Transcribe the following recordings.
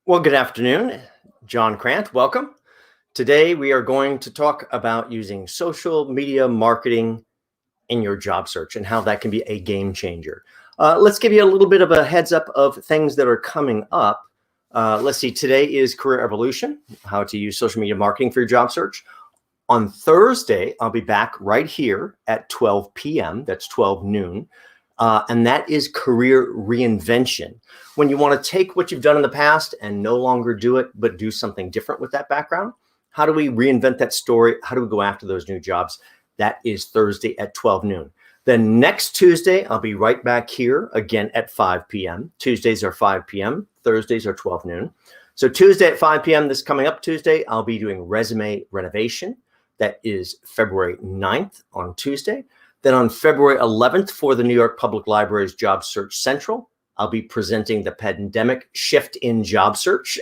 Well, good afternoon. John Krant, welcome. Today, we are going to talk about using social media marketing in your job search and how that can be a game changer. Let's give you a little bit of a heads up of things that are coming up. Let's see, today is Career Evolution, how to use social media marketing for your job search. On Thursday, I'll be back right here at 12 p.m. That's 12 noon. And that is career reinvention. When you want to take what you've done in the past and no longer do it, but do something different with that background. How do we reinvent that story? How do we go after those new jobs? That is Thursday at 12 noon. Then next Tuesday, I'll be right back here again at 5 p.m. Tuesdays are 5 p.m. Thursdays are 12 noon. So Tuesday at 5 p.m., this coming up Tuesday, I'll be doing resume renovation. That is February 9th on Tuesday. Then on February 11th for the New York Public Library's Job Search Central, I'll be presenting the pandemic shift in job search.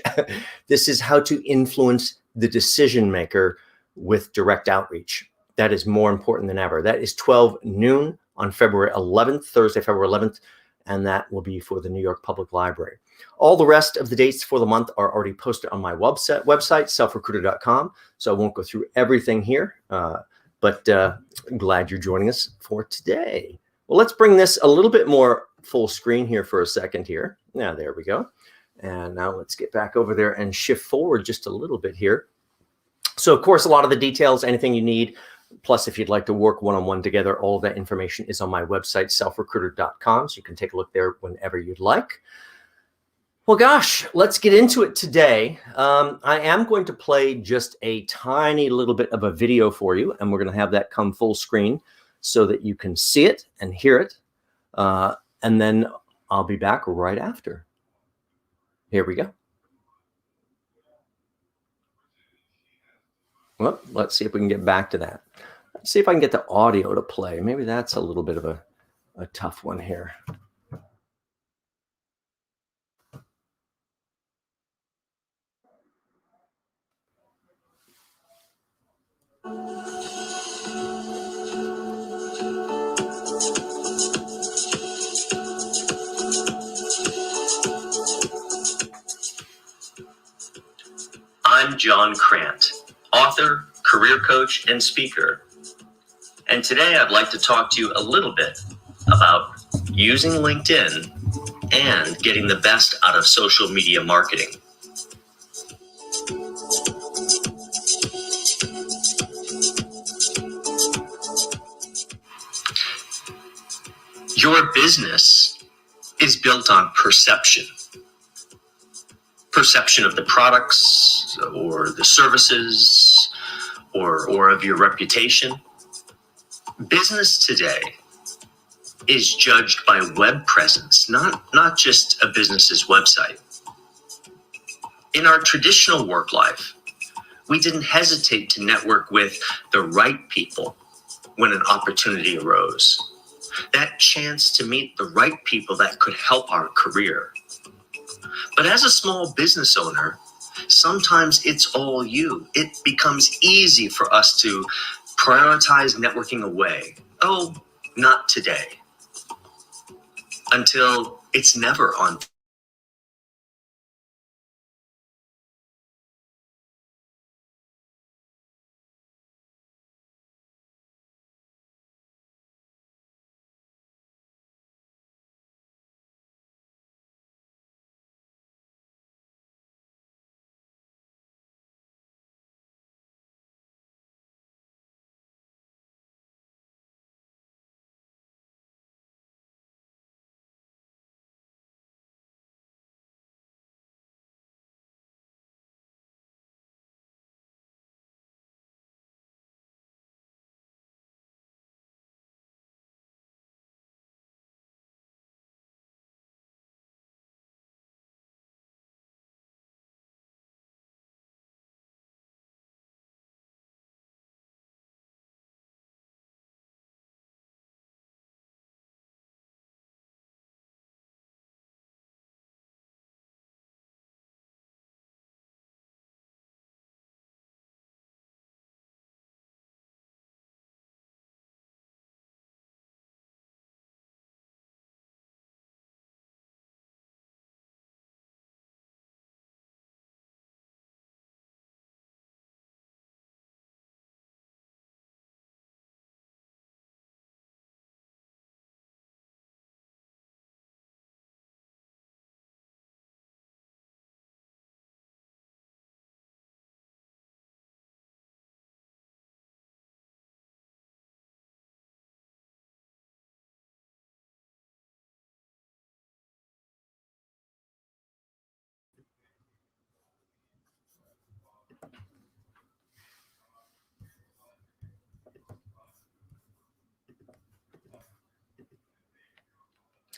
This is how to influence the decision maker with direct outreach. That is more important than ever. That is 12 noon on February 11th, Thursday, February 11th, and that will be for the New York Public Library. All the rest of the dates for the month are already posted on my website, selfrecruiter.com, so I won't go through everything here. But glad you're joining us for today. Well, let's bring this a little bit more full screen here for a second here. Now, there we go. And now let's get back over there and shift forward just a little bit here. So, of course, a lot of the details, anything you need, plus if you'd like to work one-on-one together, all of that information is on my website, selfrecruiter.com. So you can take a look there whenever you'd like. Well, gosh, let's get into it today. I am going to play just a tiny little bit of a video for you, and we're going to have that come full screen so that you can see it and hear it. And then I'll be back right after. Here we go. Well, let's see if we can get back to that. Let's see if I can get the audio to play. Maybe that's a little bit of a tough one here. I'm John Krant, author, career coach, and speaker. And today I'd like to talk to you a little bit about using LinkedIn and getting the best out of social media marketing. Your business is built on perception. Perception of the products or the services or of your reputation. Business today is judged by web presence, not just a business's website. In our traditional work life, we didn't hesitate to network with the right people when an opportunity arose. That chance to meet the right people that could help our career. But as a small business owner, sometimes it's all you. It becomes easy for us to prioritize networking away. Oh, not today. Until it's never on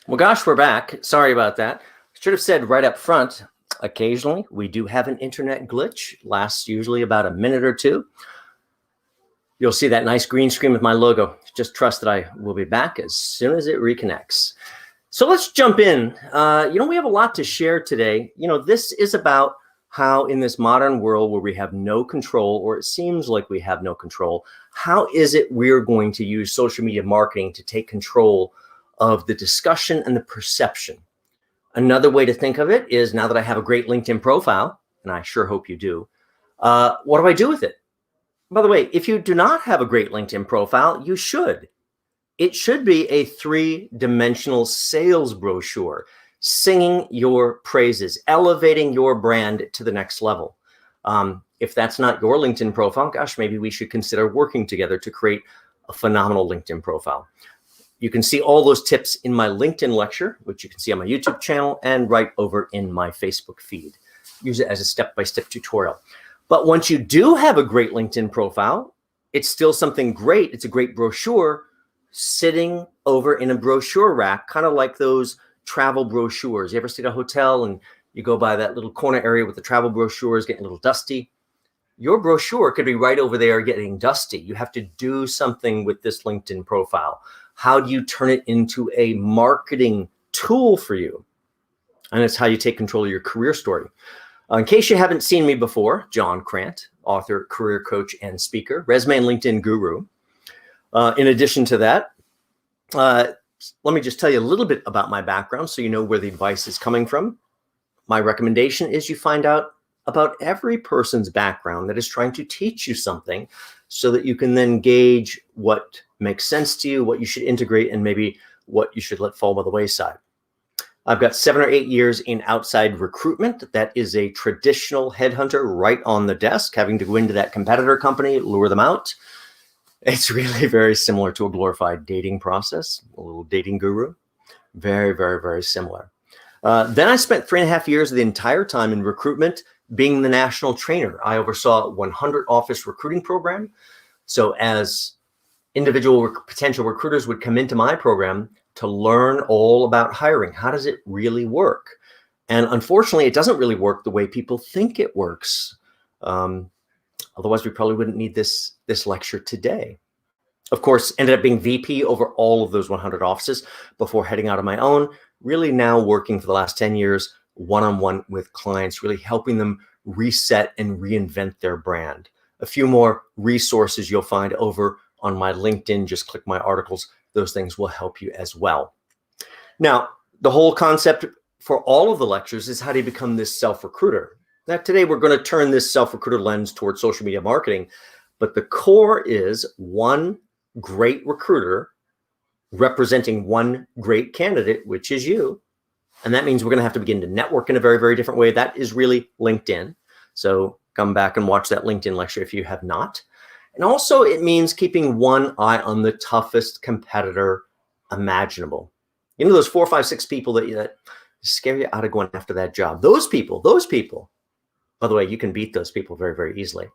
Well, gosh, we're back. Sorry about that. Should have said right up front, occasionally we do have an internet glitch. Lasts usually about a minute or two. You'll see that nice green screen with my logo. Just trust that I will be back as soon as it reconnects. So let's jump in. We have a lot to share today. This is about how in this modern world where we have no control, or it seems like we have no control, how is it we're going to use social media marketing to take control of the discussion and the perception? Another way to think of it is, now that I have a great LinkedIn profile, and I sure hope you do, what do I do with it? By the way, if you do not have a great LinkedIn profile, you should. It should be a 3-dimensional sales brochure, singing your praises, elevating your brand to the next level. If that's not your LinkedIn profile, gosh, maybe we should consider working together to create a phenomenal LinkedIn profile. You can see all those tips in my LinkedIn lecture, which you can see on my YouTube channel and right over in my Facebook feed. Use it as a step-by-step tutorial. But once you do have a great LinkedIn profile, it's still something great. It's a great brochure sitting over in a brochure rack, kind of like those travel brochures. You ever stay at a hotel and you go by that little corner area with the travel brochures getting a little dusty? Your brochure could be right over there getting dusty. You have to do something with this LinkedIn profile. How do you turn it into a marketing tool for you? And it's how you take control of your career story. In case you haven't seen me before, John Krant, author, career coach, and speaker, resume and LinkedIn guru. In addition to that, let me just tell you a little bit about my background so you know where the advice is coming from. My recommendation is you find out about every person's background that is trying to teach you something so that you can then gauge what makes sense to you, what you should integrate, and maybe what you should let fall by the wayside. I've got 7 or 8 years in outside recruitment. That is a traditional headhunter right on the desk, having to go into that competitor company, lure them out. It's really very similar to a glorified dating process, a little dating guru. Very, very, very similar. Then I spent 3.5 years of the entire time in recruitment being the national trainer. I oversaw 100 office recruiting program. So as individual potential recruiters would come into my program to learn all about hiring. How does it really work? And unfortunately, it doesn't really work the way people think it works. Otherwise, we probably wouldn't need this lecture today. Of course, ended up being VP over all of those 100 offices before heading out on my own, really now working for the last 10 years, one-on-one with clients, really helping them reset and reinvent their brand. A few more resources you'll find over on my LinkedIn. Just click my articles. Those things will help you as well. Now, the whole concept for all of the lectures is how do you become this self-recruiter? Now, today we're going to turn this self-recruiter lens towards social media marketing, but the core is one great recruiter representing one great candidate, which is you. And that means we're going to have to begin to network in a very, very different way. That is really LinkedIn. So come back and watch that LinkedIn lecture if you have not. And also it means keeping one eye on the toughest competitor imaginable. You know, those 4, 5, 6 people that scare you out of going after that job. Those people, by the way, you can beat those people very, very easily.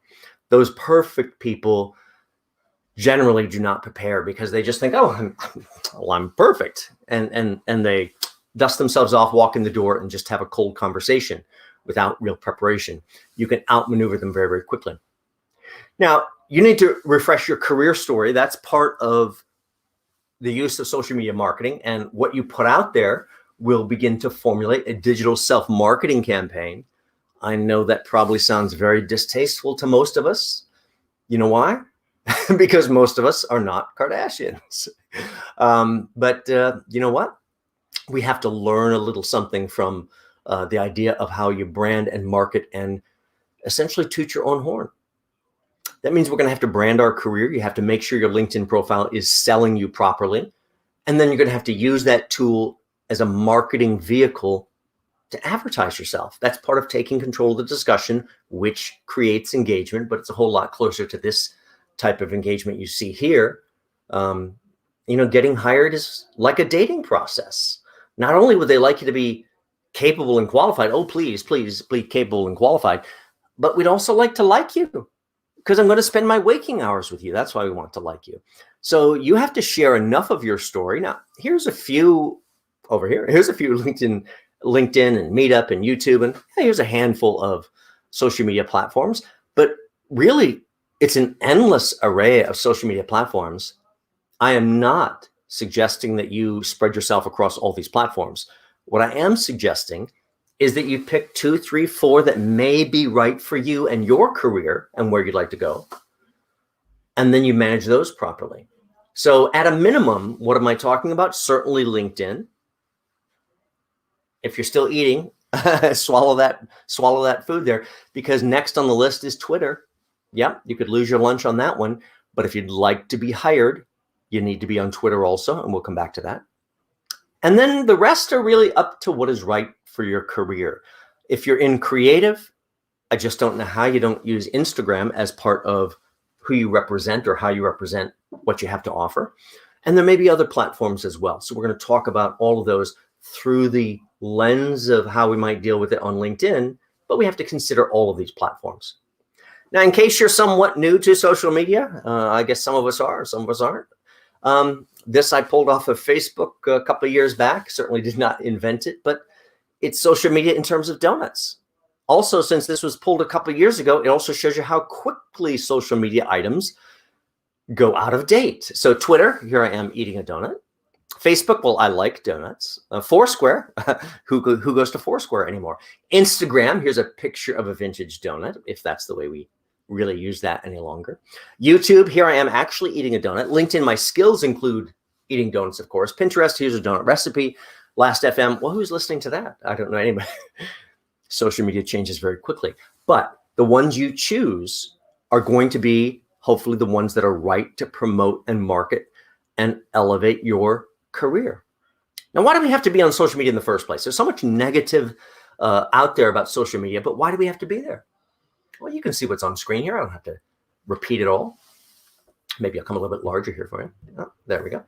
Those perfect people generally do not prepare because they just think, oh, I'm perfect. And they dust themselves off, walk in the door, and just have a cold conversation without real preparation. You can outmaneuver them very, very quickly. Now, you need to refresh your career story. That's part of the use of social media marketing, and what you put out there will begin to formulate a digital self-marketing campaign. I know that probably sounds very distasteful to most of us. You know why? Because most of us are not Kardashians. But you know what? We have to learn a little something from the idea of how you brand and market and essentially toot your own horn. That means we're going to have to brand our career. You have to make sure your LinkedIn profile is selling you properly. And then you're going to have to use that tool as a marketing vehicle to advertise yourself. That's part of taking control of the discussion, which creates engagement, but it's a whole lot closer to this type of engagement you see here. Getting hired is like a dating process. Not only would they like you to be capable and qualified, oh, please be capable and qualified, but we'd also like to like you because I'm going to spend my waking hours with you. That's why we want to like you. So you have to share enough of your story. Now, here's a few over here. Here's a few LinkedIn and Meetup and YouTube, and here's a handful of social media platforms. But really, it's an endless array of social media platforms. I am not suggesting that you spread yourself across all these platforms. What I am suggesting is that you pick 2, 3, 4 that may be right for you and your career and where you'd like to go. And then you manage those properly. So at a minimum, what am I talking about? Certainly LinkedIn. If you're still eating, swallow that food there, because next on the list is Twitter. Yeah, you could lose your lunch on that one. But if you'd like to be hired, you need to be on Twitter also, and we'll come back to that. And then the rest are really up to what is right for your career. If you're in creative, I just don't know how you don't use Instagram as part of who you represent or how you represent what you have to offer. And there may be other platforms as well. So we're going to talk about all of those through the lens of how we might deal with it on LinkedIn, but we have to consider all of these platforms. Now, in case you're somewhat new to social media, I guess some of us are, some of us aren't. This I pulled off of Facebook a couple of years back. Certainly did not invent it, but it's social media in terms of donuts. Also, since this was pulled a couple of years ago, it also shows you how quickly social media items go out of date. So Twitter, here I am eating a donut. Facebook, well, I like donuts. Foursquare, who goes to Foursquare anymore? Instagram, here's a picture of a vintage donut, if that's the way we really use that any longer. YouTube, here I am actually eating a donut. LinkedIn, my skills include eating donuts, of course. Pinterest, here's a donut recipe. Last FM, well, who's listening to that? I don't know anybody. Social media changes very quickly. But the ones you choose are going to be hopefully the ones that are right to promote and market and elevate your career. Now, why do we have to be on social media in the first place? There's so much negative out there about social media, but why do we have to be there? Well, you can see what's on screen here. I don't have to repeat it all. Maybe I'll come a little bit larger here for you. Oh, there we go.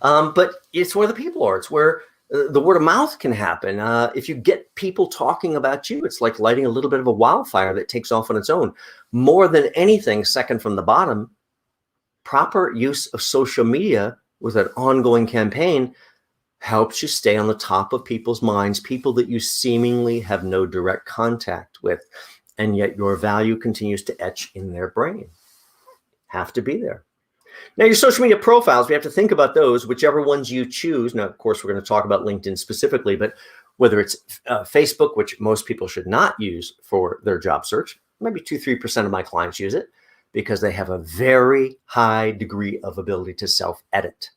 But it's where the people are. It's where the word of mouth can happen. If you get people talking about you, it's like lighting a little bit of a wildfire that takes off on its own. More than anything, second from the bottom, proper use of social media with an ongoing campaign helps you stay on the top of people's minds, people that you seemingly have no direct contact with, and yet your value continues to etch in their brain. Have to be there. Now, your social media profiles, we have to think about those, whichever ones you choose. Now, of course, we're going to talk about LinkedIn specifically, but whether it's Facebook, which most people should not use for their job search, maybe 2-3% of my clients use it because they have a very high degree of ability to self-edit.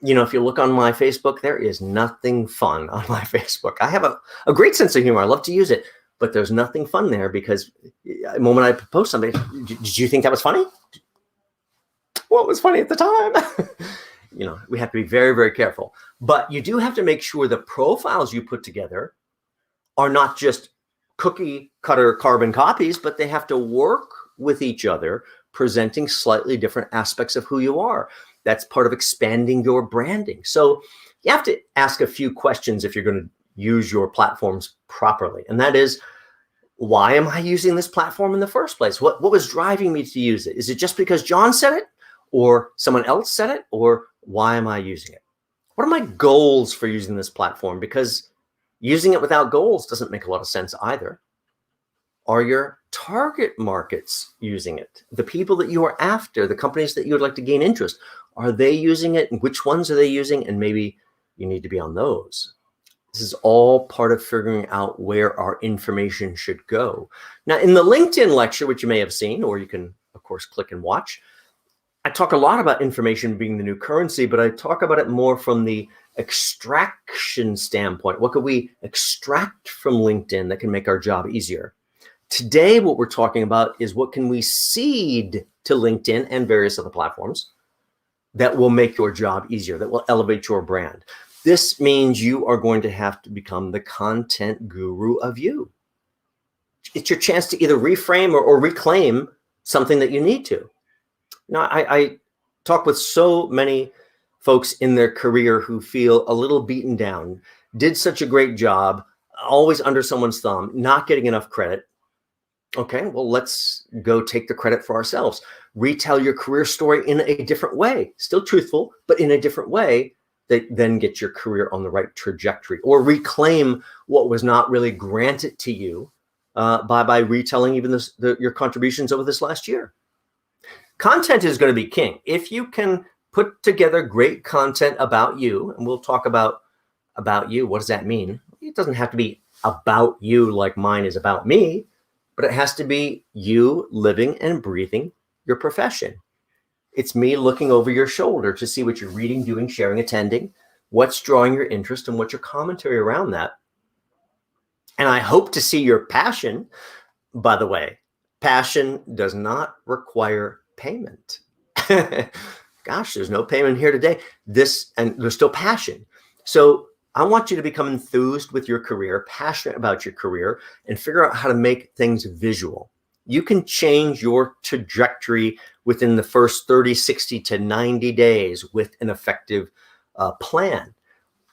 You know, if you look on my Facebook, there is nothing fun on my Facebook. I have a great sense of humor. I love to use it, but there's nothing fun there because the moment I post something, did you think that was funny? Well, it was funny at the time. You know, we have to be very, very careful. But you do have to make sure the profiles you put together are not just cookie cutter carbon copies, but they have to work with each other, presenting slightly different aspects of who you are. That's part of expanding your branding. So you have to ask a few questions if you're going to use your platforms properly. And that is, why am I using this platform in the first place? What was driving me to use it? Is it just because John said it? Or someone else said it? Or why am I using it? What are my goals for using this platform? Because using it without goals doesn't make a lot of sense either. Are your target markets using it? The people that you are after, the companies that you would like to gain interest, are they using it? And which ones are they using? And maybe you need to be on those. This is all part of figuring out where our information should go. Now, in the LinkedIn lecture, which you may have seen, or you can, of course, click and watch, I talk a lot about information being the new currency, but I talk about it more from the extraction standpoint. What could we extract from LinkedIn that can make our job easier? Today, what we're talking about is what can we seed to LinkedIn and various other platforms that will make your job easier, that will elevate your brand. This means you are going to have to become the content guru of you. It's your chance to either reframe or reclaim something that you need to. Now, I talk with so many folks in their career who feel a little beaten down, did such a great job, always under someone's thumb, not getting enough credit. Okay, well, let's go take the credit for ourselves. Retell your career story in a different way. Still truthful, but in a different way that then get your career on the right trajectory, or reclaim what was not really granted to you by retelling even your contributions over this last year. Content is going to be king. If you can put together great content about you, and we'll talk about you. What does that mean? It doesn't have to be about you like mine is about me, but it has to be you living and breathing your profession. It's me looking over your shoulder to see what you're reading, doing, sharing, attending, what's drawing your interest, and what's your commentary around that. And I hope to see your passion. By the way, passion does not require payment. Gosh, there's no payment here today. And there's still passion. So I want you to become enthused with your career, passionate about your career, and figure out how to make things visual. You can change your trajectory within the first 30, 60 to 90 days with an effective plan.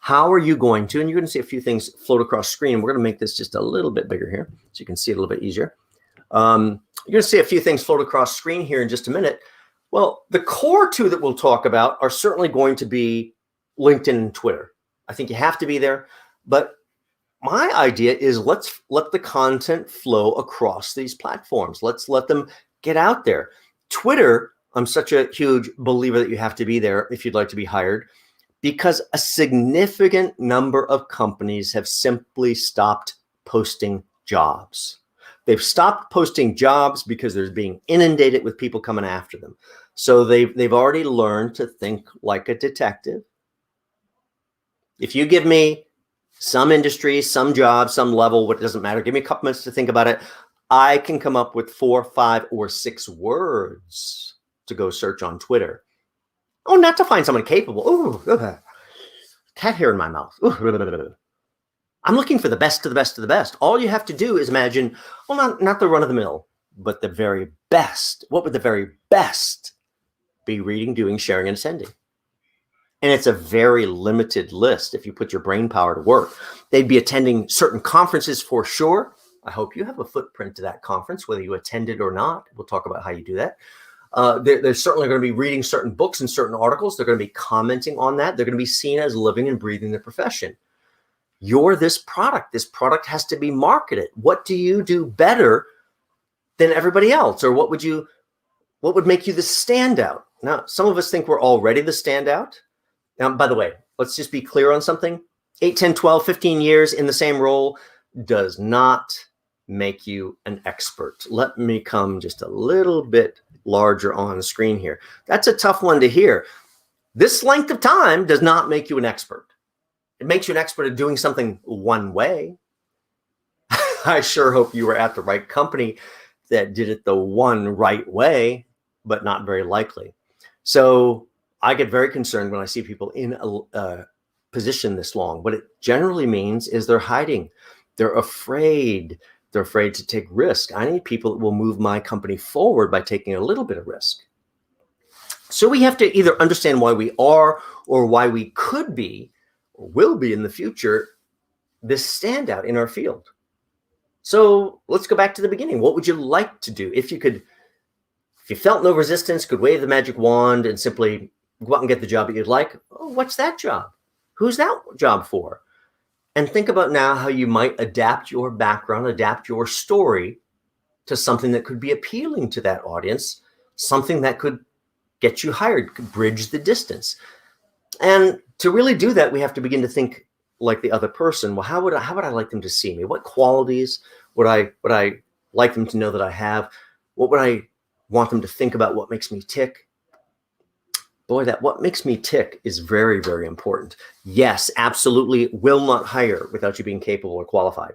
How are you going to, and you're going to see a few things float across screen. We're going to make this just a little bit bigger here so you can see it a little bit easier. You're going to see a few things float across screen here in just a minute. Well, the core two that we'll talk about are certainly going to be LinkedIn and Twitter. I think you have to be there, but my idea is let's let the content flow across these platforms. Let's let them get out there. Twitter, I'm such a huge believer that you have to be there if you'd like to be hired, because a significant number of companies have simply stopped posting jobs. They've stopped posting jobs because they're being inundated with people coming after them. So they've already learned to think like a detective. If you give me some industry, some job, some level, what doesn't matter, give me a couple minutes to think about it, I can come up with 4, 5, or 6 words to go search on Twitter. Oh, not to find someone capable. Ooh, cat hair in my mouth. Ooh, I'm looking for the best of the best of the best. All you have to do is imagine, well, not the run of the mill, but the very best. What would the very best be reading, doing, sharing, and attending? And it's a very limited list if you put your brain power to work. They'd be attending certain conferences for sure. I hope you have a footprint to that conference, whether you attended or not. We'll talk about how you do that. They're certainly going to be reading certain books and certain articles. They're going to be commenting on that. They're going to be seen as living and breathing the profession. You're this product. This product has to be marketed. What do you do better than everybody else? Or what would make you the standout? Now, some of us think we're already the standout. Now, by the way, let's just be clear on something. 8, 10, 12, 15 years in the same role does not make you an expert. Let me come just a little bit larger on the screen here. That's a tough one to hear. This length of time does not make you an expert. It makes you an expert at doing something one way. I sure hope you were at the right company that did it the one right way, but not very likely. So I get very concerned when I see people in a position this long. What it generally means is they're hiding. They're afraid. They're afraid to take risk. I need people that will move my company forward by taking a little bit of risk. So we have to either understand why we are or why we could be or will be in the future this standout in our field. So let's go back to the beginning. What would you like to do if you felt no resistance, could wave the magic wand and simply go out and get the job that you'd like? Oh, what's that job? Who's that job for? And think about now how you might adapt your background, adapt your story to something that could be appealing to that audience, something that could get you hired, could bridge the distance. And to really do that, we have to begin to think like the other person. Well, how would I like them to see me? What qualities would I like them to know that I have? What would I want them to think about? What makes me tick? Boy, that what makes me tick is very, very important. Yes, absolutely will not hire without you being capable or qualified.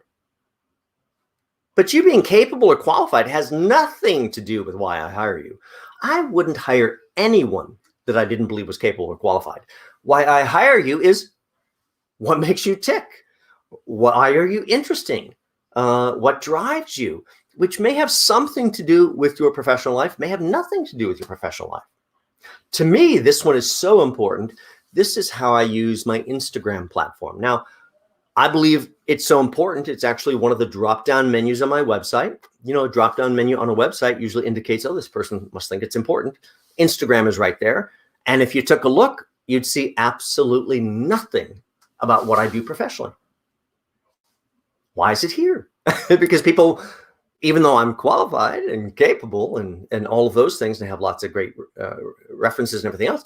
But you being capable or qualified has nothing to do with why I hire you. I wouldn't hire anyone that I didn't believe was capable or qualified. Why I hire you is what makes you tick. Why are you interesting? What drives you? Which may have something to do with your professional life, may have nothing to do with your professional life. To me, this one is so important. This is how I use my Instagram platform. Now, I believe it's so important. It's actually one of the drop-down menus on my website. You know, a drop-down menu on a website usually indicates, oh, this person must think it's important. Instagram is right there. And if you took a look, you'd see absolutely nothing about what I do professionally. Why is it here? Because people, even though I'm qualified and capable and all of those things, and have lots of great references and everything else,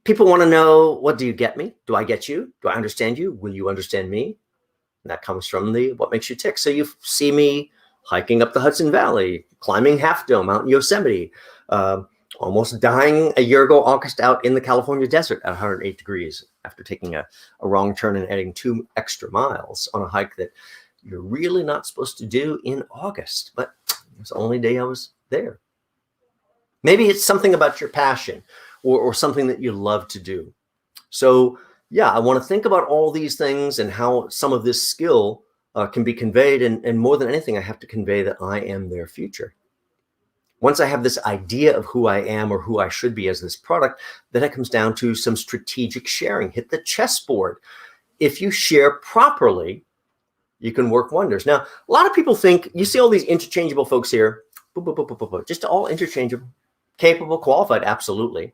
people want to know, what do you get me? Do I get you? Do I understand you? Will you understand me? And that comes from the what makes you tick. So you see me hiking up the Hudson Valley, climbing Half Dome, Mount Yosemite, almost dying a year ago, August, out in the California desert at 108 degrees after taking a wrong turn and adding 2 extra miles on a hike that you're really not supposed to do in August, but it's the only day I was there. Maybe it's something about your passion or something that you love to do. So yeah, I want to think about all these things and how some of this skill can be conveyed. And more than anything, I have to convey that I am their future. Once I have this idea of who I am or who I should be as this product, then it comes down to some strategic sharing. Hit the chessboard. If you share properly, you can work wonders. Now, a lot of people think, you see all these interchangeable folks here, just all interchangeable, capable, qualified, absolutely.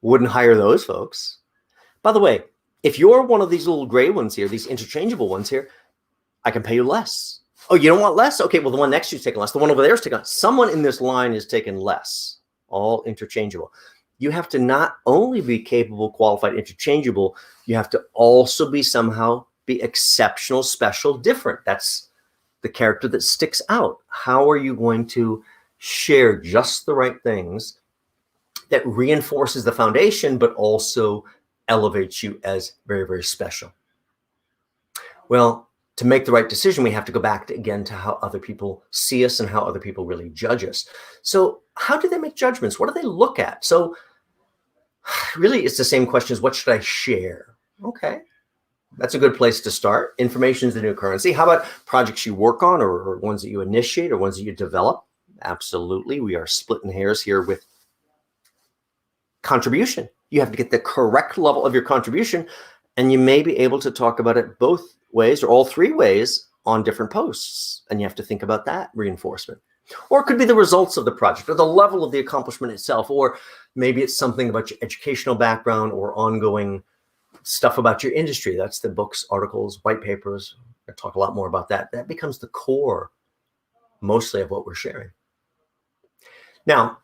Wouldn't hire those folks. By the way, if you're one of these little gray ones here, these interchangeable ones here, I can pay you less. Oh, you don't want less? Okay, well, the one next to you is taking less. The one over there is taking less. Someone in this line is taking less. All interchangeable. You have to not only be capable, qualified, interchangeable, you have to also be somehow be exceptional, special, different. That's the character that sticks out. How are you going to share just the right things that reinforces the foundation, but also elevates you as very, very special? Well, to make the right decision, we have to go back again to how other people see us and how other people really judge us. So how do they make judgments? What do they look at? So really, it's the same question as, what should I share? Okay, that's a good place to start. Information is the new currency. How about projects you work on, or ones that you initiate, or ones that you develop? Absolutely. We are splitting hairs here with contribution. You have to get the correct level of your contribution, and you may be able to talk about it both ways or all 3 ways on different posts. And you have to think about that reinforcement. Or it could be the results of the project or the level of the accomplishment itself, or maybe it's something about your educational background or ongoing stuff about your industry. That's the books, articles, white papers. I talk a lot more about that. That becomes the core mostly of what we're sharing. Now,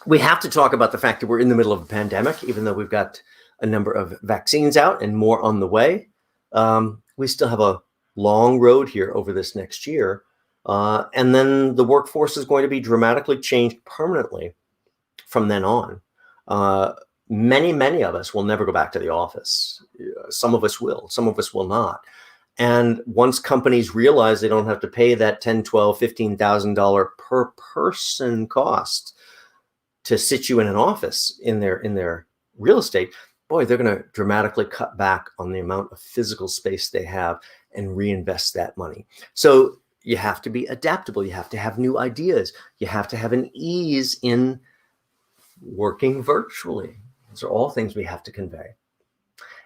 we have to talk about the fact that we're in the middle of a pandemic, even though we've got a number of vaccines out and more on the way. We still have a long road here over this next year. And then the workforce is going to be dramatically changed permanently from then on. Many of us will never go back to the office. Some of us will, some of us will not. And once companies realize they don't have to pay that $10,000, $12,000, $15,000 per person cost to sit you in an office in their real estate, boy, they're going to dramatically cut back on the amount of physical space they have and reinvest that money. So you have to be adaptable. You have to have new ideas. You have to have an ease in working virtually. These are all things we have to convey.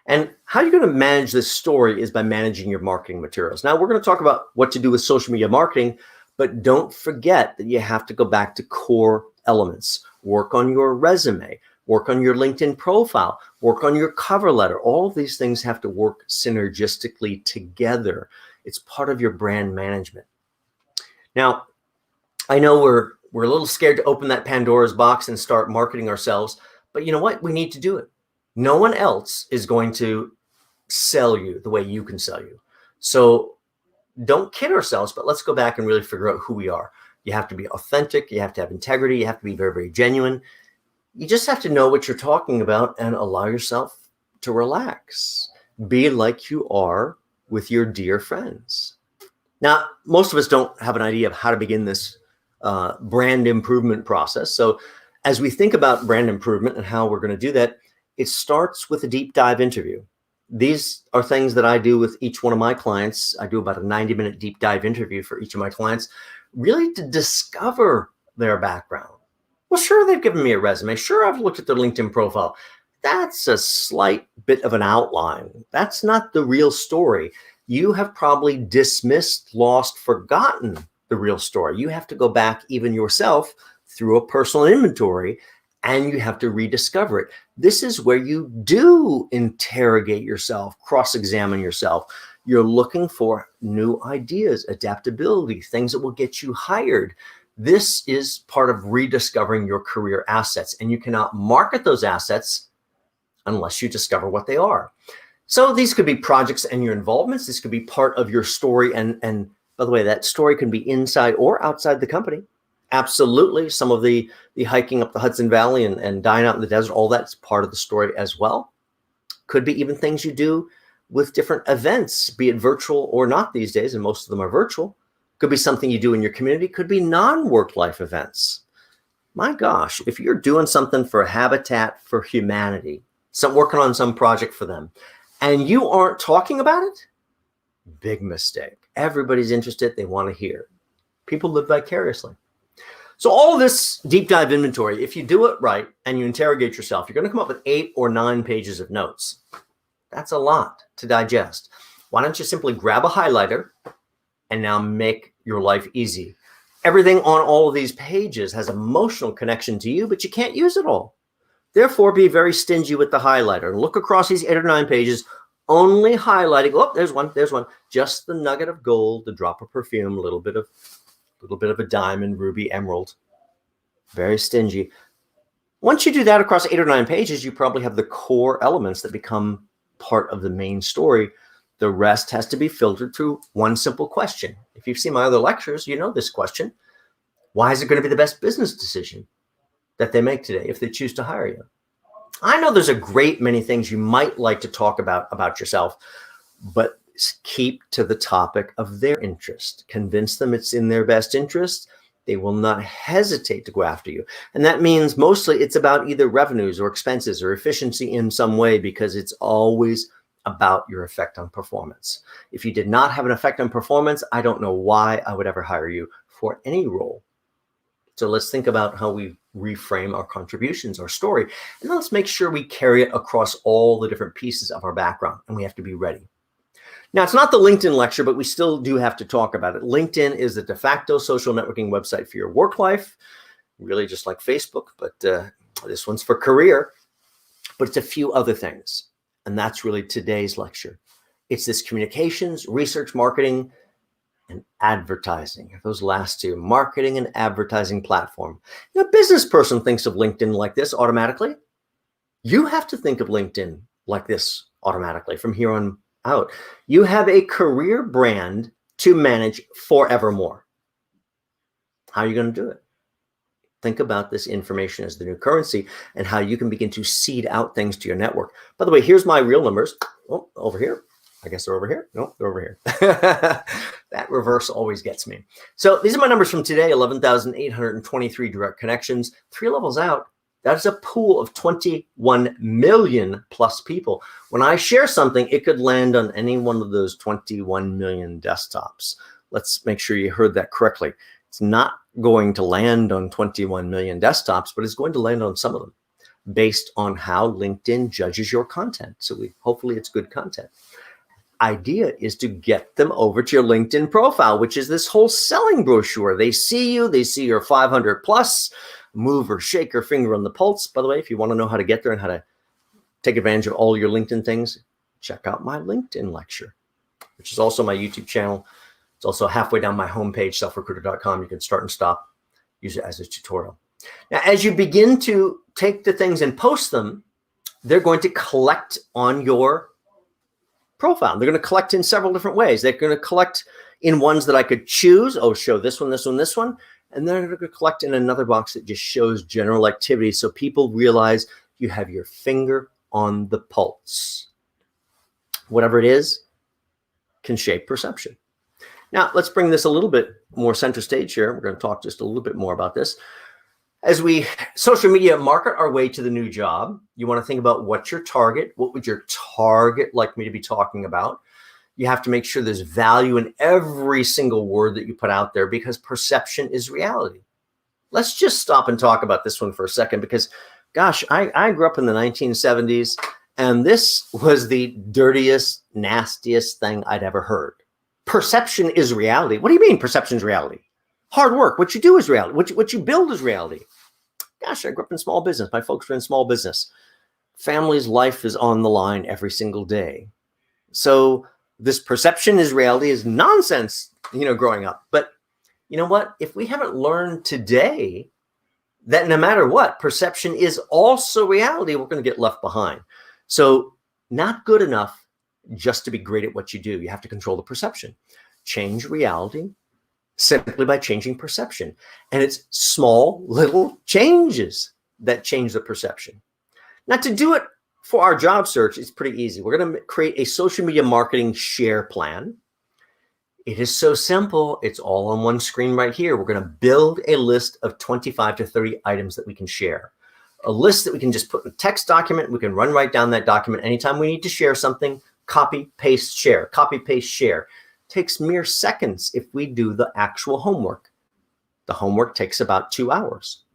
And how you're going to manage this story is by managing your marketing materials. Now, we're going to talk about what to do with social media marketing, but don't forget that you have to go back to core elements. Work on your resume, work on your LinkedIn profile, work on your cover letter. All of these things have to work synergistically together. It's part of your brand management. Now, I know we're a little scared to open that Pandora's box and start marketing ourselves, but you know what? We need to do it. No one else is going to sell you the way you can sell you. So don't kid ourselves, but let's go back and really figure out who we are. You have to be authentic. You have to have integrity. You have to be very, very genuine. You just have to know what you're talking about and allow yourself to relax. Be like you are with your dear friends. Now, most of us don't have an idea of how to begin this brand improvement process. So as we think about brand improvement and how we're going to do that, it starts with a deep dive interview. These are things that I do with each one of my clients. I do about a 90-minute deep dive interview for each of my clients, really to discover their background. Well, sure, they've given me a resume. Sure, I've looked at their LinkedIn profile. That's a slight bit of an outline. That's not the real story. You have probably dismissed, lost, forgotten the real story. You have to go back even yourself through a personal inventory and you have to rediscover it. This is where you do interrogate yourself, cross-examine yourself. You're looking for new ideas, adaptability, things that will get you hired. This is part of rediscovering your career assets, and you cannot market those assets unless you discover what they are. So these could be projects and your involvements. This could be part of your story. And by the way, that story can be inside or outside the company. Absolutely. Some of the hiking up the Hudson Valley and dying out in the desert, all that's part of the story as well. Could be even things you do with different events, be it virtual or not these days, and most of them are virtual. Could be something you do in your community, could be non-work life events. My gosh, if you're doing something for Habitat for Humanity, working on some project for them, and you aren't talking about it, big mistake. Everybody's interested. They want to hear. People live vicariously. So all of this deep dive inventory, if you do it right and you interrogate yourself, you're going to come up with 8 or 9 pages of notes. That's a lot to digest. Why don't you simply grab a highlighter and now make your life easy? Everything on all of these pages has emotional connection to you, but you can't use it all. Therefore, be very stingy with the highlighter. Look across these 8 or 9 pages, only highlighting. Oh, there's one. Just the nugget of gold, the drop of perfume, a little bit of a diamond, ruby, emerald. Very stingy. Once you do that across 8 or 9 pages, you probably have the core elements that become part of the main story. The rest has to be filtered through one simple question. If you've seen my other lectures, you know this question. Why is it going to be the best business decision that they make today if they choose to hire you? I know there's a great many things you might like to talk about yourself, but keep to the topic of their interest. Convince them it's in their best interest. They will not hesitate to go after you. And that means mostly it's about either revenues or expenses or efficiency in some way, because it's always about your effect on performance. If you did not have an effect on performance, I don't know why I would ever hire you for any role. So let's think about how we reframe our contributions, our story, and let's make sure we carry it across all the different pieces of our background, and we have to be ready. Now, it's not the LinkedIn lecture, but we still do have to talk about it. LinkedIn is the de facto social networking website for your work life, really just like Facebook, but this one's for career, but it's a few other things, and that's really today's lecture. It's this communications, research, marketing, and advertising. Those last two, marketing and advertising platform. A business person thinks of LinkedIn like this automatically. You have to think of LinkedIn like this automatically from here on out. You have a career brand to manage forevermore. How are you going to do it? Think about this information as the new currency and how you can begin to seed out things to your network. By the way, here's my real numbers. Oh, over here. I guess they're over here. No, they're over here. That reverse always gets me. So these are my numbers from today, 11,823 direct connections, 3 levels out. That's a pool of 21 million plus people. When I share something, it could land on any one of those 21 million desktops. Let's make sure you heard that correctly. It's not going to land on 21 million desktops, but it's going to land on some of them based on how LinkedIn judges your content. So hopefully it's good content. Idea is to get them over to your LinkedIn profile, which is this whole selling brochure. They see you, they see your 500 plus, move or shake your finger on the pulse. By the way, if you want to know how to get there and how to take advantage of all your LinkedIn things, check out my LinkedIn lecture, which is also my YouTube channel. It's also halfway down my homepage, selfrecruiter.com. You can start and stop, use it as a tutorial. Now, as you begin to take the things and post them, they're going to collect on your profile. They're going to collect in several different ways. They're going to collect in ones that I could choose. Oh, show this one, this one, this one. And then they're going to collect in another box that just shows general activity. So people realize you have your finger on the pulse. Whatever it is can shape perception. Now, let's bring this a little bit more center stage here. We're going to talk just a little bit more about this. As we social media market our way to the new job, you want to think about what's your target. What would your target like me to be talking about? You have to make sure there's value in every single word that you put out there, because perception is reality. Let's just stop and talk about this one for a second, because, gosh, I grew up in the 1970s, and this was the dirtiest, nastiest thing I'd ever heard. Perception is reality. What do you mean perception is reality? Hard work, what you do is reality. What you build is reality. Gosh, I grew up in small business. My folks were in small business. Family's life is on the line every single day. So this perception is reality is nonsense, growing up. But you know what? If we haven't learned today that no matter what, perception is also reality, we're going to get left behind. So not good enough just to be great at what you do. You have to control the perception. Change reality simply by changing perception. And it's small little changes that change the perception. Now, to do it for our job search, it's pretty easy. We're going to create a social media marketing share plan. It is so simple. It's all on one screen right here. We're going to build a list of 25 to 30 items that we can share. A list that we can just put in a text document. We can run right down that document. Anytime we need to share something, copy, paste, share, copy, paste, share. Takes mere seconds if we do the actual homework. The homework takes about 2 hours.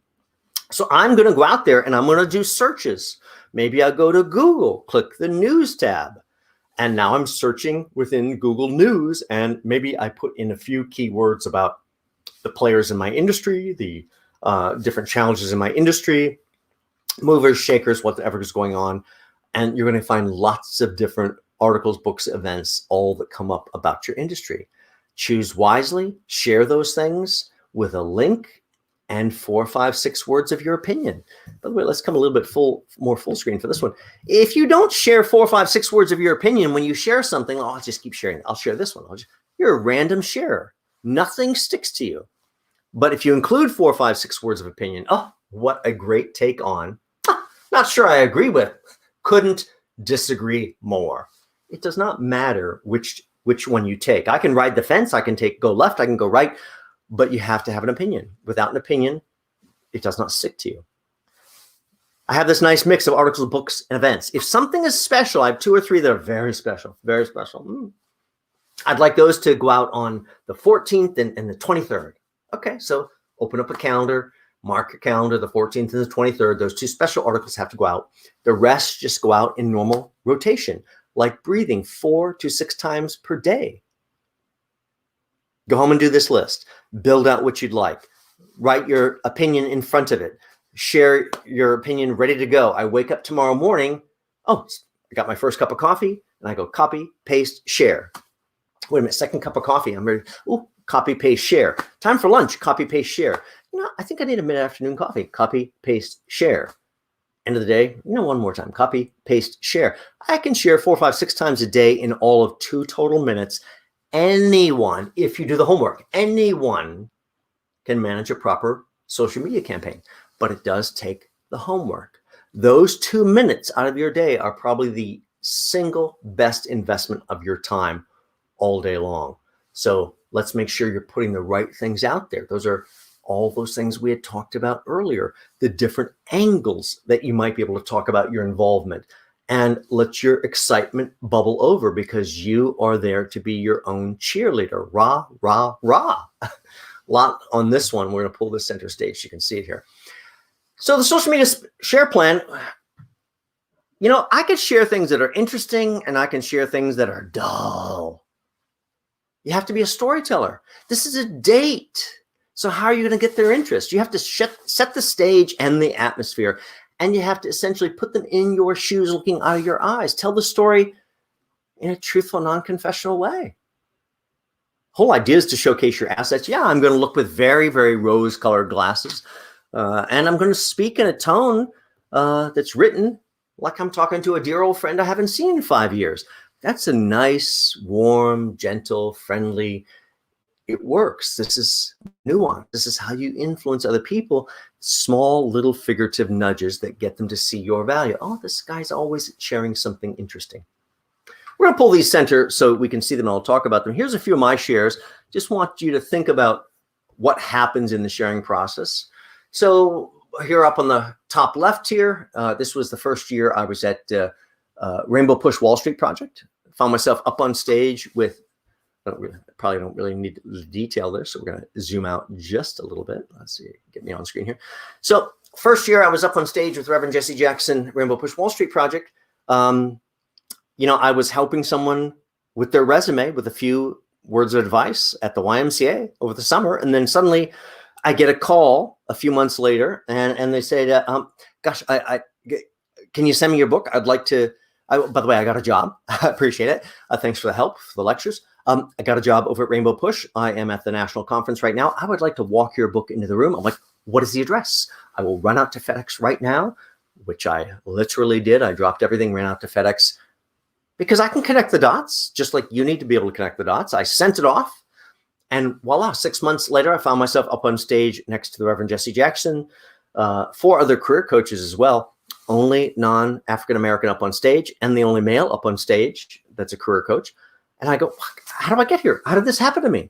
So I'm going to go out there and I'm going to do searches. Maybe I'll go to Google, click the news tab. And now I'm searching within Google News, and maybe I put in a few keywords about the players in my industry, the different challenges in my industry, movers, shakers, whatever is going on. And you're going to find lots of different articles, books, events, all that come up about your industry. Choose wisely, share those things with a link and 4, 5, 6 words of your opinion. By the way, let's come a little bit more full screen for this one. If you don't share 4, 5, 6 words of your opinion when you share something, I'll just keep sharing it. I'll share this one. You're a random sharer. Nothing sticks to you. But if you include 4, 5, 6 words of opinion, oh, what a great take on. Not sure I agree with. Couldn't disagree more. It does not matter which one you take. I can ride the fence. I can go left. I can go right. But you have to have an opinion. Without an opinion, it does not stick to you. I have this nice mix of articles, books, and events. If something is special, I have 2 or 3 that are very special, very special. I'd like those to go out on the 14th and the 23rd. Okay, so open up a calendar, mark your calendar, the 14th and the 23rd. Those 2 special articles have to go out. The rest just go out in normal rotation, like breathing 4 to 6 times per day. Go home and do this list. Build out what you'd like. Write your opinion in front of it. Share your opinion ready to go. I wake up tomorrow morning. Oh, I got my first cup of coffee and I go copy, paste, share. Wait a minute, second cup of coffee. I'm ready. Oh, copy, paste, share. Time for lunch, copy, paste, share. I think I need a mid-afternoon coffee. Copy, paste, share. End of the day, one more time. Copy, paste, share. I can share 4, 5, 6 times a day in all of 2 total minutes. Anyone, if you do the homework, anyone can manage a proper social media campaign, but it does take the homework. Those 2 minutes out of your day are probably the single best investment of your time all day long. So let's make sure you're putting the right things out there. Those are all those things we had talked about earlier, the different angles that you might be able to talk about your involvement. And let your excitement bubble over because you are there to be your own cheerleader. Rah, rah, rah. Lot on this one. We're going to pull this center stage. You can see it here. So the social media share plan, I could share things that are interesting and I can share things that are dull. You have to be a storyteller. This is a date. So how are you going to get their interest? You have to set the stage and the atmosphere. And you have to essentially put them in your shoes, looking out of your eyes. Tell the story in a truthful, non-confessional way. Whole idea is to showcase your assets. Yeah, I'm going to look with very, very rose-colored glasses. And I'm going to speak in a tone that's written like I'm talking to a dear old friend I haven't seen in 5 years. That's a nice, warm, gentle, friendly. It works. This is nuance. This is how you influence other people. Small little figurative nudges that get them to see your value. Oh, this guy's always sharing something interesting. We're going to pull these center so we can see them and I'll talk about them. Here's a few of my shares. Just want you to think about what happens in the sharing process. So here up on the top left here, this was the first year I was at Rainbow Push Wall Street Project. Found myself up on stage with probably don't really need to detail this, so we're going to zoom out just a little bit. Let's see, get me on screen here. So first year I was up on stage with Reverend Jesse Jackson, Rainbow Push Wall Street Project. I was helping someone with their resume with a few words of advice at the YMCA over the summer. And then suddenly I get a call a few months later, and they say, gosh, can you send me your book? I'd like to. By the way, I got a job. I appreciate it. Thanks for the help, for the lectures. I got a job over at Rainbow Push. I am at the national conference right now. I would like to walk your book into the room. I'm like, what is the address? I will run out to FedEx right now, which I literally did. I dropped everything, ran out to FedEx, because I can connect the dots, just like you need to be able to connect the dots. I sent it off, and voila, 6 months later, I found myself up on stage next to the Reverend Jesse Jackson, 4 other career coaches as well. Only non-African-American up on stage, and the only male up on stage that's a career coach. And I go, how do I get here? How did this happen to me?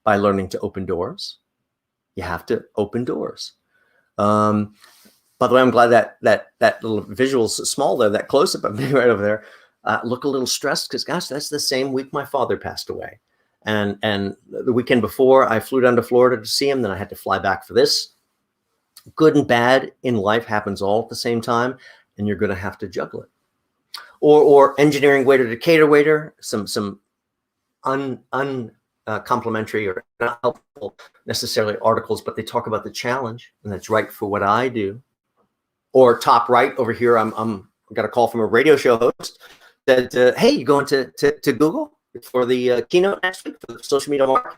By learning to open doors. You have to open doors. By the way, I'm glad that little visual's small there, that close-up of me right over there. Look a little stressed because, gosh, that's the same week my father passed away. And the weekend before, I flew down to Florida to see him. Then I had to fly back for this. Good and bad in life happens all at the same time, and you're going to have to juggle it. Or engineering waiter to cater waiter, some complimentary or not helpful necessarily articles, but they talk about the challenge, and that's right for what I do. Or top right over here, I'm got a call from a radio show host that hey, you going to Google for the keynote next week for the social media market?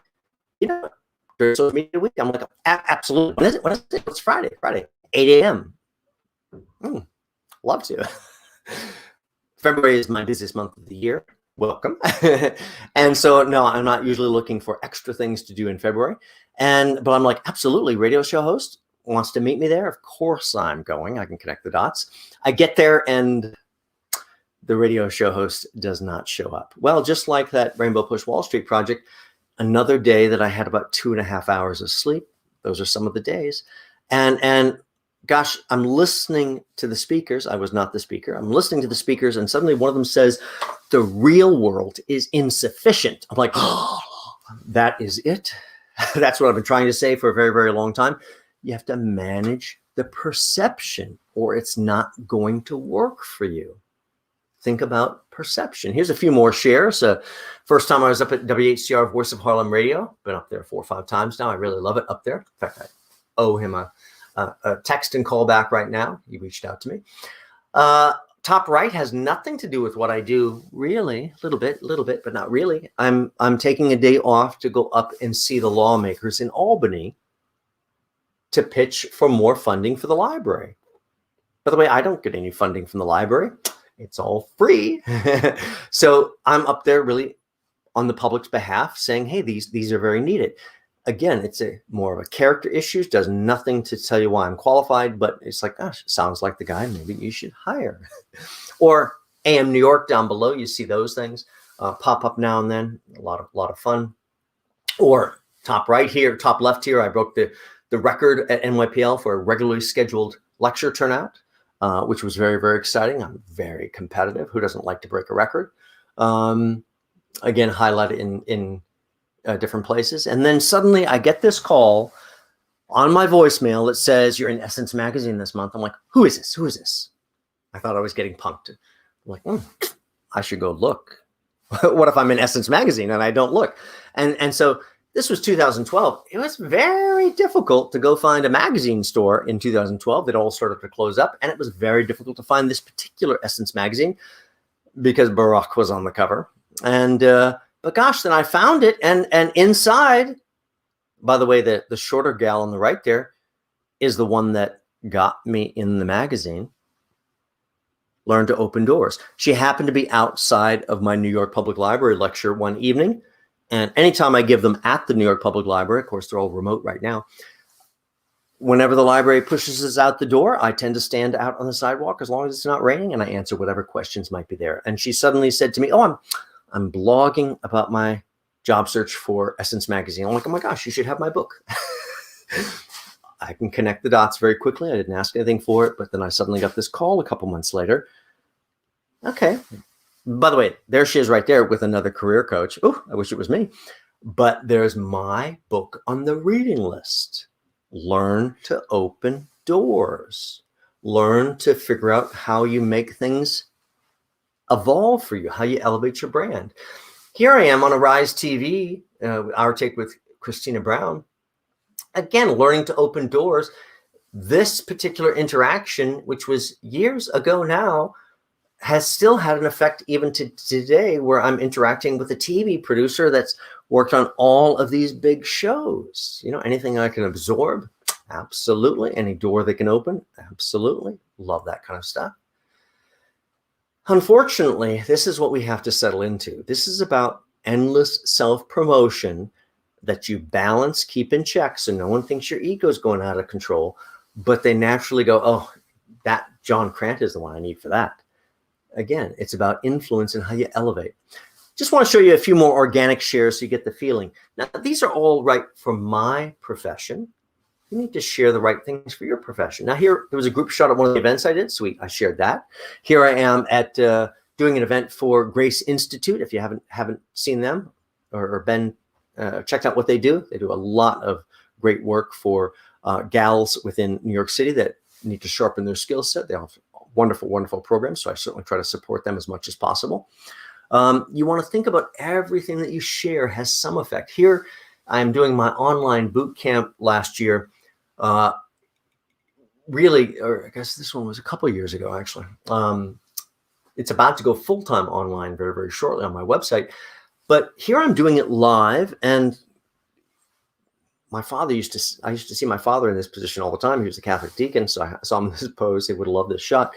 You know. Social media week. I'm like, absolutely. What is it? What is it? It's Friday. 8 a.m. Love to. February is my busiest month of the year. Welcome. And so, no, I'm not usually looking for extra things to do in February. But I'm like, absolutely. Radio show host wants to meet me there. Of course I'm going. I can connect the dots. I get there and the radio show host does not show up. Well, just like that Rainbow Push Wall Street project, another day that I had about 2.5 hours of sleep. Those are some of the days. And gosh, I'm listening to the speakers. I was not the speaker. I'm listening to the speakers, and suddenly one of them says, the real world is insufficient. I'm like, oh, that is it. That's what I've been trying to say for a very, very long time. You have to manage the perception, or it's not going to work for you. Think about perception. Here's a few more shares. First time I was up at WHCR, Voice of Harlem Radio. Been up there 4 or 5 times now. I really love it up there. In fact, I owe him a text and call back right now. He reached out to me. Top right has nothing to do with what I do, really. A little bit, but not really. I'm taking a day off to go up and see the lawmakers in Albany to pitch for more funding for the library. By the way, I don't get any funding from the library. It's all free. So I'm up there really on the public's behalf saying, hey, these are very needed. Again, it's more of a character issue. Does nothing to tell you why I'm qualified, but it's like, gosh, sounds like the guy maybe you should hire. Or AM New York down below, you see those things pop up now and then. A lot of fun. Or top right here, top left here, I broke the record at NYPL for a regularly scheduled lecture turnout. Which was very, very exciting. I'm very competitive. Who doesn't like to break a record? Again, highlighted in different places. And then suddenly I get this call on my voicemail that says, you're in Essence Magazine this month. I'm like, who is this? Who is this? I thought I was getting punked. I'm like, I should go look. What if I'm in Essence Magazine and I don't look? And so this was 2012. It was very difficult to go find a magazine store in 2012. It all started to close up, and it was very difficult to find this particular Essence magazine because Barack was on the cover. And but gosh, then I found it, and inside, by the way, the shorter gal on the right there is the one that got me in the magazine. Learn to open doors. She happened to be outside of my New York Public Library lecture one evening. And anytime I give them at the New York Public Library, of course, they're all remote right now. Whenever the library pushes us out the door, I tend to stand out on the sidewalk as long as it's not raining, and I answer whatever questions might be there. And she suddenly said to me, oh, I'm blogging about my job search for Essence Magazine. I'm like, oh my gosh, you should have my book. I can connect the dots very quickly. I didn't ask anything for it, but then I suddenly got this call a couple months later. Okay. By the way, there she is right there with another career coach. Oh, I wish it was me. But there's my book on the reading list. Learn to open doors. Learn to figure out how you make things evolve for you, how you elevate your brand. Here I am on Arise TV, Our Take with Christina Brown. again, learning to open doors. This particular interaction, which was years ago now, has still had an effect even to today, where I'm interacting with a TV producer that's worked on all of these big shows. You know, anything I can absorb, absolutely. Any door they can open, absolutely. Love that kind of stuff. Unfortunately, this is what we have to settle into. This is about endless self-promotion that you balance, keep in check, so no one thinks your ego is going out of control, but they naturally go, oh, that John Krant is the one I need for that. Again, it's about influence and how you elevate. Just want to show you a few more organic shares so you get the feeling. Now, these are all right for my profession. You need to share the right things for your profession. Now, here, there was a group shot at one of the events I did. Sweet, I shared that. Here I am at doing an event for Grace Institute. If you haven't seen them or been checked out what they do a lot of great work for gals within New York City that need to sharpen their skill set. They have wonderful, wonderful programs. So I certainly try to support them as much as possible. You want to think about everything that you share has some effect. Here, I'm doing my online boot camp last year. Really, or I guess this one was a couple of years ago, actually. It's about to go full-time online very, very shortly on my website. But here I'm doing it live, and my father I used to see my father in this position all the time. He was a Catholic deacon, so I saw him in this pose. He would have loved this shot.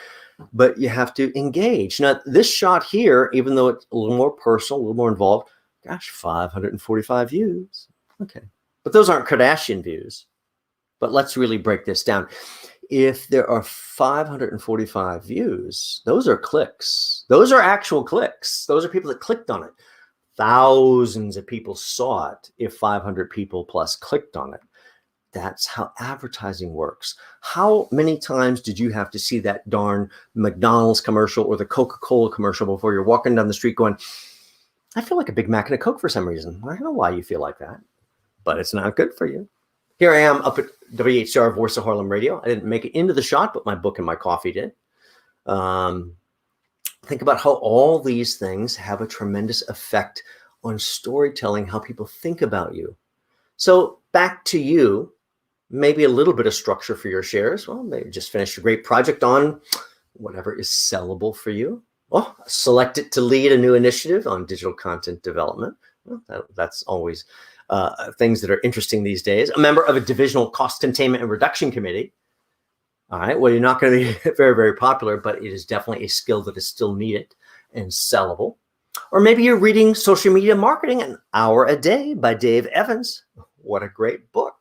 But you have to engage. Now, this shot here, even though it's a little more personal, a little more involved, gosh, 545 views. Okay. But those aren't Kardashian views. But let's really break this down. If there are 545 views, those are clicks. Those are actual clicks. Those are people that clicked on it. Thousands of people saw it if 500 people plus clicked on it. That's how advertising works. How many times did you have to see that darn McDonald's commercial or the Coca-Cola commercial before you're walking down the street going, I feel like a Big Mac and a Coke for some reason. I don't know why you feel like that, but it's not good for you. Here I am up at WHR Voice of Harlem Radio. I didn't make it into the shot, but my book and my coffee did. Think about how all these things have a tremendous effect on storytelling, how people think about you. So back to you, maybe a little bit of structure for your shares. Well, maybe just finished a great project on whatever is sellable for you. Oh, select it to lead a new initiative on digital content development. Well, that's always things that are interesting these days. A member of a divisional cost containment and reduction committee. All right, well, you're not going to be very, very popular, but it is definitely a skill that is still needed and sellable. Or maybe you're reading Social Media Marketing, An Hour a Day by Dave Evans. What a great book.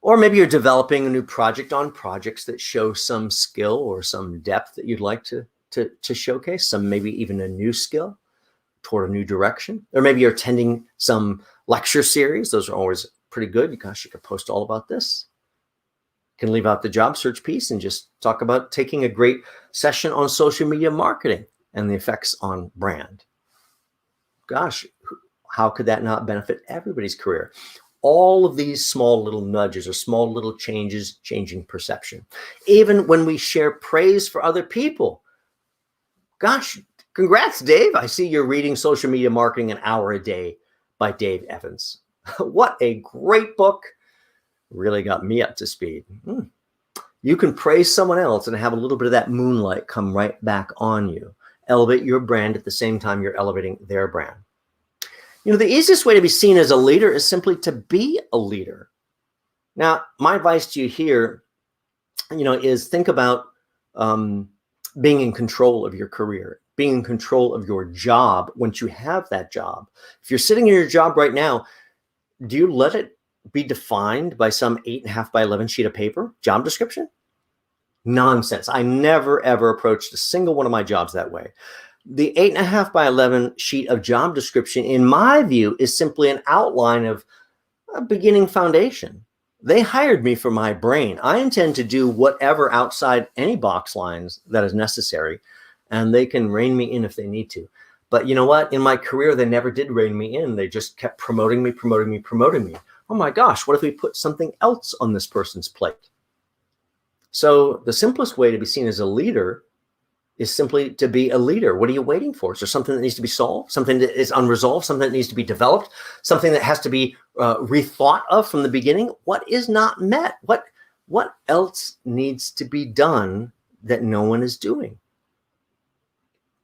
Or maybe you're developing a new project on projects that show some skill or some depth that you'd like to showcase, some maybe even a new skill toward a new direction. Or maybe you're attending some lecture series. Those are always pretty good. Gosh, you could post all about this. Can leave out the job search piece and just talk about taking a great session on social media marketing and the effects on brand. Gosh, how could that not benefit everybody's career? All of these small little nudges or small little changes, changing perception. Even when we share praise for other people. Gosh, congrats, Dave. I see you're reading Social Media Marketing, An Hour a Day by Dave Evans. What a great book. Really got me up to speed. You can praise someone else and have a little bit of that moonlight come right back on you. Elevate your brand at the same time you're elevating their brand. You know, the easiest way to be seen as a leader is simply to be a leader. Now, my advice to you here, is think about being in control of your career, being in control of your job once you have that job. If you're sitting in your job right now, do you let it be defined by some 8.5 by 11 sheet of paper job description? Nonsense. I never, ever approached a single one of my jobs that way. The 8.5 by 11 sheet of job description, in my view, is simply an outline of a beginning foundation. They hired me for my brain. I intend to do whatever outside any box lines that is necessary, and they can rein me in if they need to. But you know what? In my career, they never did rein me in. They just kept promoting me. Oh my gosh, what if we put something else on this person's plate? So the simplest way to be seen as a leader is simply to be a leader. What are you waiting for? Is there something that needs to be solved, something that is unresolved, something that needs to be developed, something that has to be rethought of from the beginning? What is not met? What else needs to be done that no one is doing?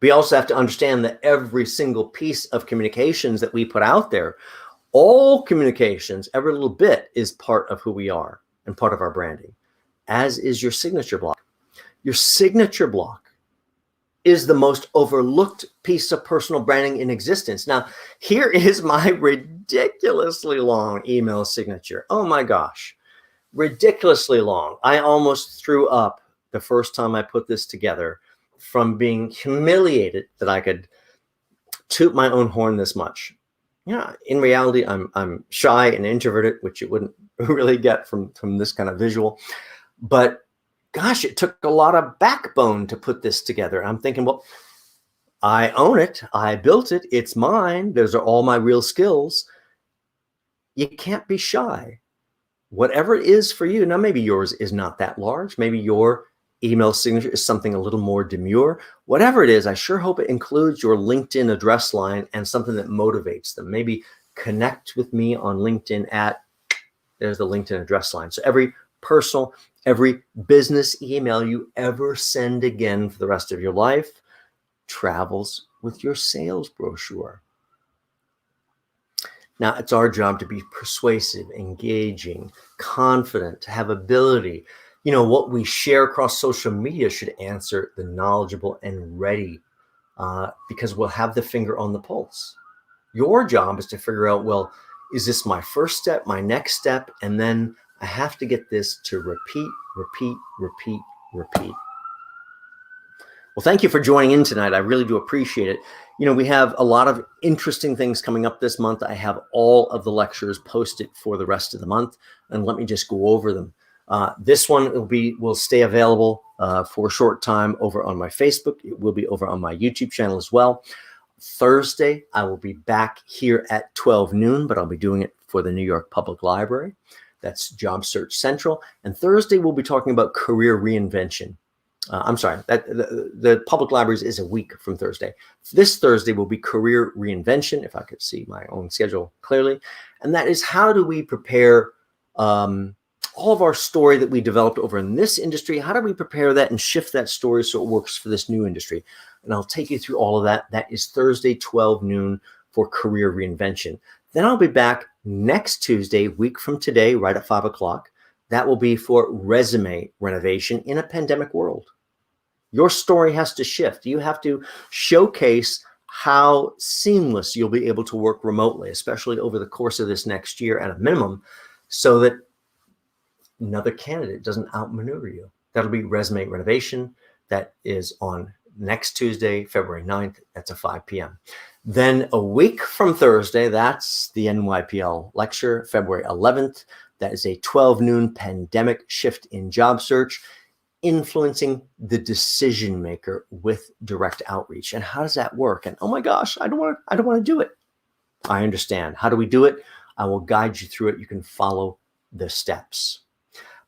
We also have to understand that every single piece of communications that we put out there, all communications, every little bit is part of who we are and part of our branding, as is your signature block. Your signature block is the most overlooked piece of personal branding in existence. Now, here is my ridiculously long email signature. Oh my gosh, ridiculously long. I almost threw up the first time I put this together from being humiliated that I could toot my own horn this much. Yeah, in reality, I'm shy and introverted, which you wouldn't really get from this kind of visual. But gosh, it took a lot of backbone to put this together. I'm thinking, well, I own it. I built it. It's mine. Those are all my real skills. You can't be shy. Whatever it is for you. Now, maybe yours is not that large. Maybe your email signature is something a little more demure. Whatever it is, I sure hope it includes your LinkedIn address line and something that motivates them. Maybe connect with me on LinkedIn at, there's the LinkedIn address line. So every personal, every business email you ever send again for the rest of your life travels with your sales brochure. Now, it's our job to be persuasive, engaging, confident, to have ability. You know, what we share across social media should answer the knowledgeable and ready, because we'll have the finger on the pulse. Your job is to figure out, well, is this my first step, my next step? And then I have to get this to repeat, repeat, repeat, repeat. Well, thank you for joining in tonight. I really do appreciate it. You know, we have a lot of interesting things coming up this month. I have all of the lectures posted for the rest of the month, and let me just go over them. This one will stay available for a short time over on my Facebook. It will be over on my YouTube channel as well. Thursday, I will be back here at 12 noon, but I'll be doing it for the New York Public Library. That's Job Search Central. And Thursday, we'll be talking about career reinvention. I'm sorry, the public libraries is a week from Thursday. This Thursday will be career reinvention, if I could see my own schedule clearly. And that is, how do we prepare all of our story that we developed over in this industry? How do we prepare that and shift that story so it works for this new industry? And I'll take you through all of that. That is Thursday, 12 noon for career reinvention. Then I'll be back next Tuesday, week from today, right at 5 o'clock. That will be for resume renovation in a pandemic world. Your story has to shift. You have to showcase how seamless you'll be able to work remotely, especially over the course of this next year at a minimum, so that another candidate doesn't outmaneuver you. That'll be resume renovation. That is on next Tuesday, February 9th. That's at 5 p.m. Then a week from Thursday, that's the NYPL lecture, February 11th. That is a 12 noon pandemic shift in job search, influencing the decision maker with direct outreach. And how does that work? And oh my gosh, I don't want to do it. I understand. How do we do it? I will guide you through it. You can follow the steps.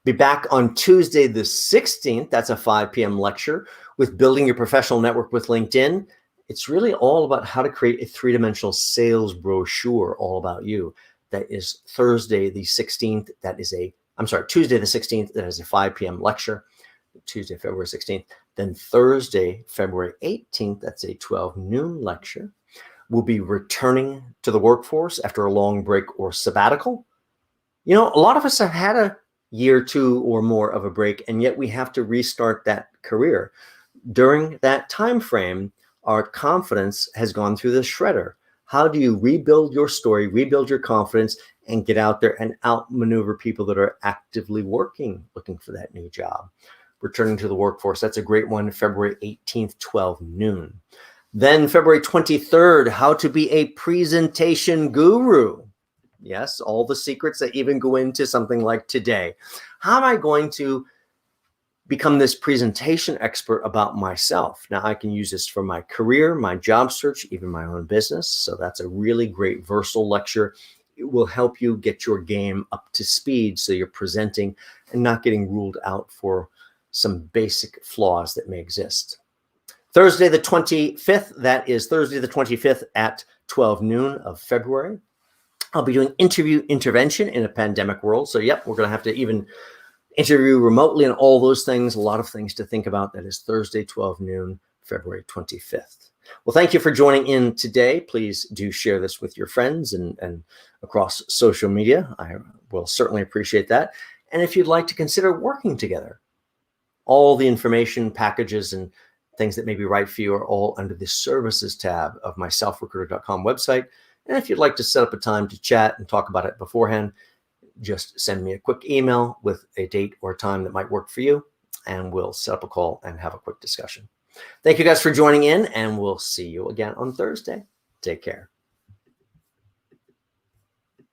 Be back on Tuesday the 16th. That's a 5 p.m. lecture with building your professional network with LinkedIn. It's really all about how to create a three-dimensional sales brochure all about you. That is Thursday the 16th. Tuesday the 16th. That is a 5 p.m. lecture. Tuesday, February 16th. Then Thursday, February 18th. That's a 12 noon lecture. We'll be returning to the workforce after a long break or sabbatical. You know, a lot of us have had a year, two or more of a break, and yet we have to restart that career. During that time frame, our confidence has gone through the shredder. How do you rebuild your story, rebuild your confidence, and get out there and outmaneuver people that are actively working, looking for that new job? Returning to the workforce, that's a great one, February 18th, 12 noon. Then February 23rd, how to be a presentation guru. Yes, all the secrets that even go into something like today. How am I going to become this presentation expert about myself? Now, I can use this for my career, my job search, even my own business. So that's a really great versatile lecture. It will help you get your game up to speed so you're presenting and not getting ruled out for some basic flaws that may exist. Thursday the 25th, that is Thursday the 25th at 12 noon of February. I'll be doing interview intervention in a pandemic world. So, yep, we're going to have to even interview remotely and all those things. A lot of things to think about. That is Thursday, 12 noon, February 25th. Well, thank you for joining in today. Please do share this with your friends and across social media. I will certainly appreciate that. And if you'd like to consider working together, all the information, packages, and things that may be right for you are all under the services tab of my selfrecruiter.com website. And if you'd like to set up a time to chat and talk about it beforehand, just send me a quick email with a date or time that might work for you, and we'll set up a call and have a quick discussion. Thank you guys for joining in, and we'll see you again on Thursday. Take care.